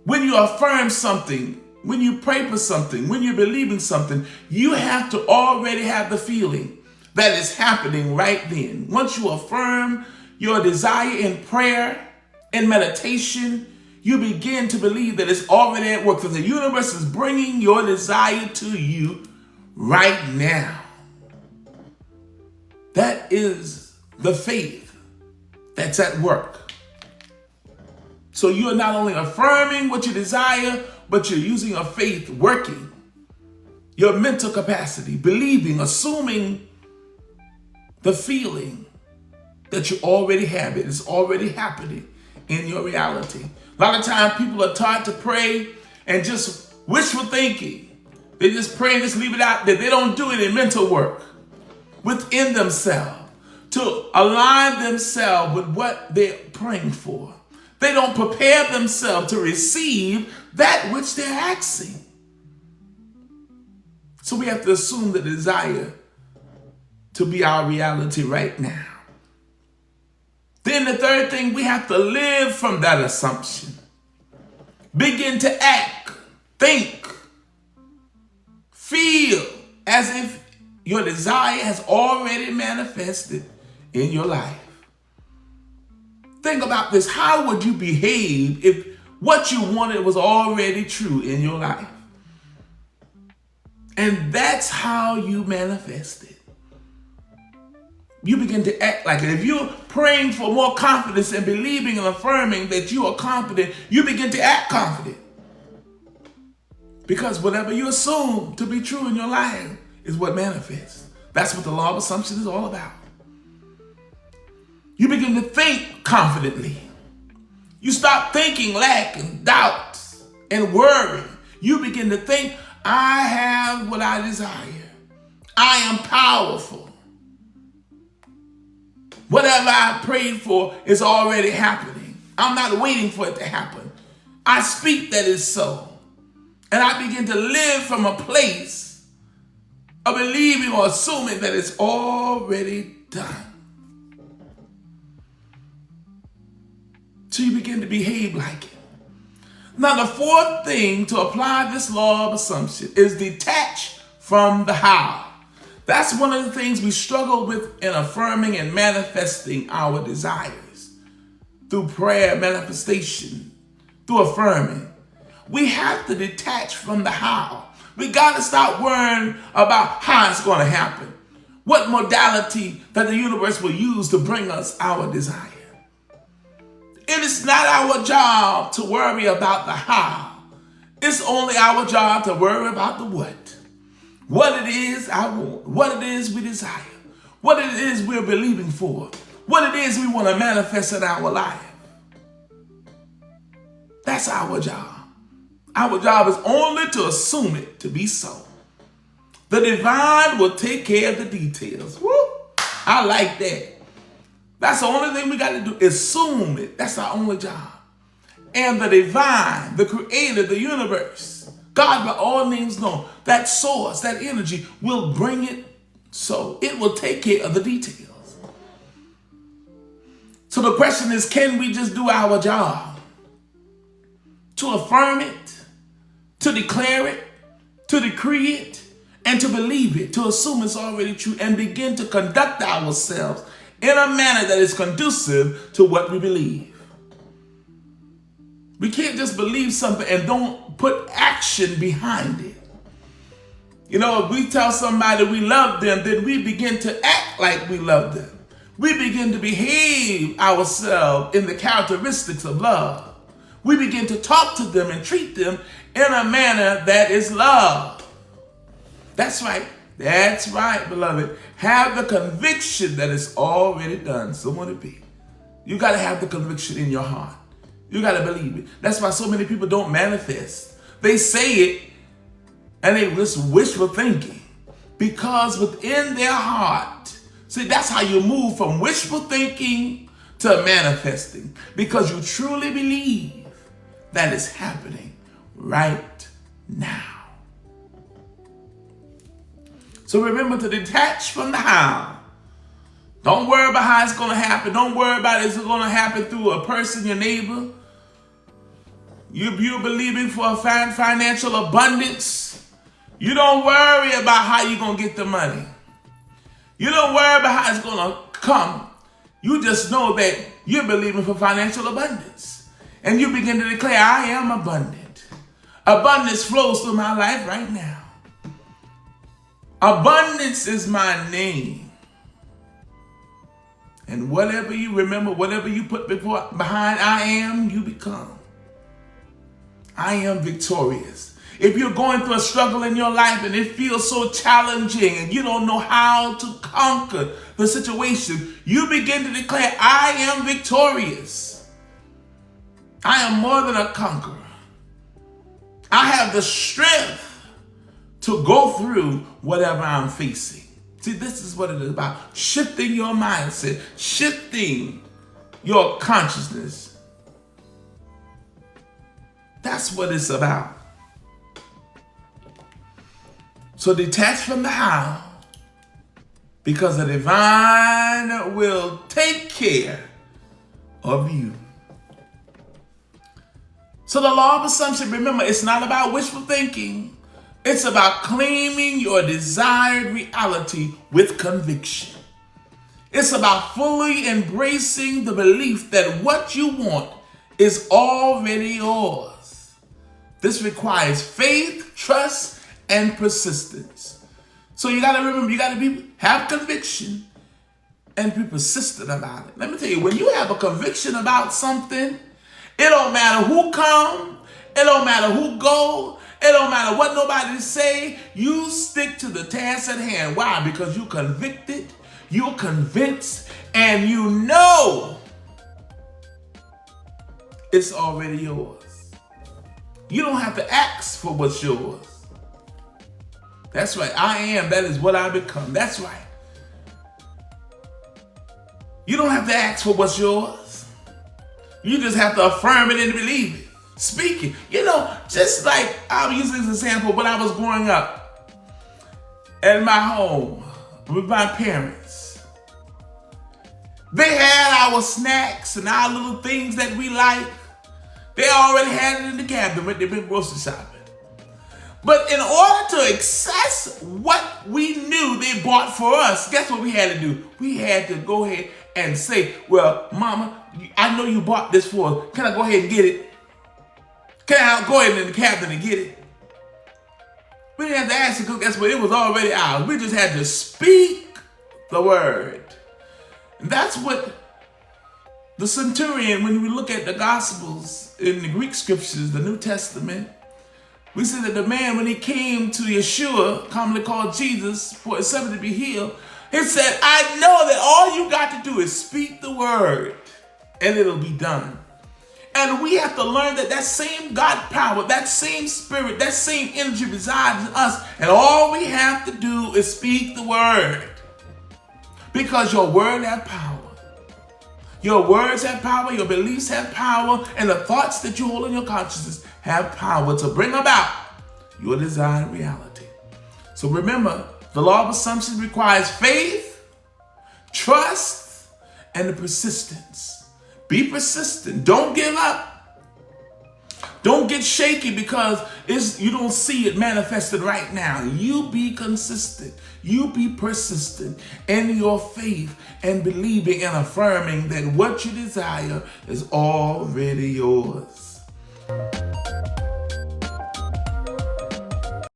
When you affirm something, when you pray for something, when you believe in something, you have to already have the feeling that is happening right then. Once you affirm your desire in prayer and meditation, you begin to believe that it's already at work, because the universe is bringing your desire to you right now. That is the faith that's at work. So you're not only affirming what you desire, but you're using your faith working. Your mental capacity, believing, assuming the feeling that you already have it. It's already happening in your reality. A lot of times people are taught to pray and just wishful thinking. They just pray and just leave it out there. They don't do any mental work within themselves to align themselves with what they're praying for. They don't prepare themselves to receive that which they're asking. So we have to assume the desire to be our reality right now. Then the third thing, we have to live from that assumption. Begin to act, think, feel as if your desire has already manifested in your life. Think about this. How would you behave if what you wanted was already true in your life? And that's how you manifest it. You begin to act like it. If you're praying for more confidence and believing and affirming that you are confident, you begin to act confident. Because whatever you assume to be true in your life is what manifests. That's what the law of assumption is all about. You begin to think confidently. You stop thinking lack and doubt and worry. You begin to think, I have what I desire. I am powerful. Whatever I prayed for is already happening. I'm not waiting for it to happen. I speak that it's so. And I begin to live from a place of believing or assuming that it's already done. So you begin to behave like it. Now, the fourth thing to apply this law of assumption is detach from the how. That's one of the things we struggle with in affirming and manifesting our desires. Through prayer, manifestation, through affirming. We have to detach from the how. We got to stop worrying about how it's going to happen. What modality that the universe will use to bring us our desire. It is not our job to worry about the how. It's only our job to worry about the what. What it is I want, what it is we desire, what it is we're believing for, what it is we want to manifest in our life. That's our job. Our job is only to assume it to be so. The divine will take care of the details. Woo! I like that. That's the only thing we got to do, assume it. That's our only job. And the divine, the creator, the universe, God by all names known, that source, that energy will bring it so. It will take care of the details. So the question is, can we just do our job? To affirm it, to declare it, to decree it, and to believe it, to assume it's already true, and begin to conduct ourselves in a manner that is conducive to what we believe. We can't just believe something and don't put action behind it. You know, if we tell somebody we love them, then we begin to act like we love them. We begin to behave ourselves in the characteristics of love. We begin to talk to them and treat them in a manner that is love. That's right. That's right, beloved. Have the conviction that it's already done. So want it be. You got to have the conviction in your heart. You got to believe it. That's why so many people don't manifest. They say it and they just wishful thinking. Because within their heart, see, that's how you move from wishful thinking to manifesting. Because you truly believe that it's happening right now. So remember to detach from the how. Don't worry about how it's going to happen. Don't worry about is it going to happen through a person, your neighbor. You're believing for a financial abundance. You don't worry about how you're going to get the money. You don't worry about how it's going to come. You just know that you're believing for financial abundance. And you begin to declare, I am abundant. Abundance flows through my life right now. Abundance is my name. And whatever you remember, whatever you put behind I am, you become. I am victorious. If you're going through a struggle in your life and it feels so challenging and you don't know how to conquer the situation, you begin to declare, I am victorious. I am more than a conqueror. I have the strength to go through whatever I'm facing. See, this is what it is about. Shifting your mindset, shifting your consciousness. That's what it's about. So detach from the how, because the divine will take care of you. So the law of assumption, remember, it's not about wishful thinking. It's about claiming your desired reality with conviction. It's about fully embracing the belief that what you want is already yours. This requires faith, trust, and persistence. So you got to remember, you got to have conviction and be persistent about it. Let me tell you, when you have a conviction about something, it don't matter who come, it don't matter who go, it don't matter what nobody say, you stick to the task at hand. Why? Because you're convicted, you're convinced, and you know it's already yours. You don't have to ask for what's yours. That's right. I am. That is what I become. That's right. You don't have to ask for what's yours. You just have to affirm it and believe it. Speak it. You know, just like I'll use this example when I was growing up in my home with my parents. They had our snacks and our little things that we like. They already had it in the cabinet when they've been grocery shopping. But in order to access what we knew they bought for us, guess what we had to do? We had to go ahead and say, well, Mama, I know you bought this for us. Can I go ahead and get it? Can I go ahead in the cabinet and get it? We didn't have to ask it because guess what? It was already ours. We just had to speak the word. And that's what the centurion, when we look at the Gospels in the Greek scriptures, the New Testament, we see that the man, when he came to Yeshua, commonly called Jesus, for his servant to be healed, he said, I know that all you got to do is speak the word and it'll be done. And we have to learn that that same God power, that same spirit, that same energy resides in us. And all we have to do is speak the word. Because your word has power. Your words have power, your beliefs have power, and the thoughts that you hold in your consciousness have power to bring about your desired reality. So remember, the law of assumption requires faith, trust, and the persistence. Be persistent. Don't give up. Don't get shaky because you don't see it manifested right now. You be consistent. You be persistent in your faith and believing and affirming that what you desire is already yours.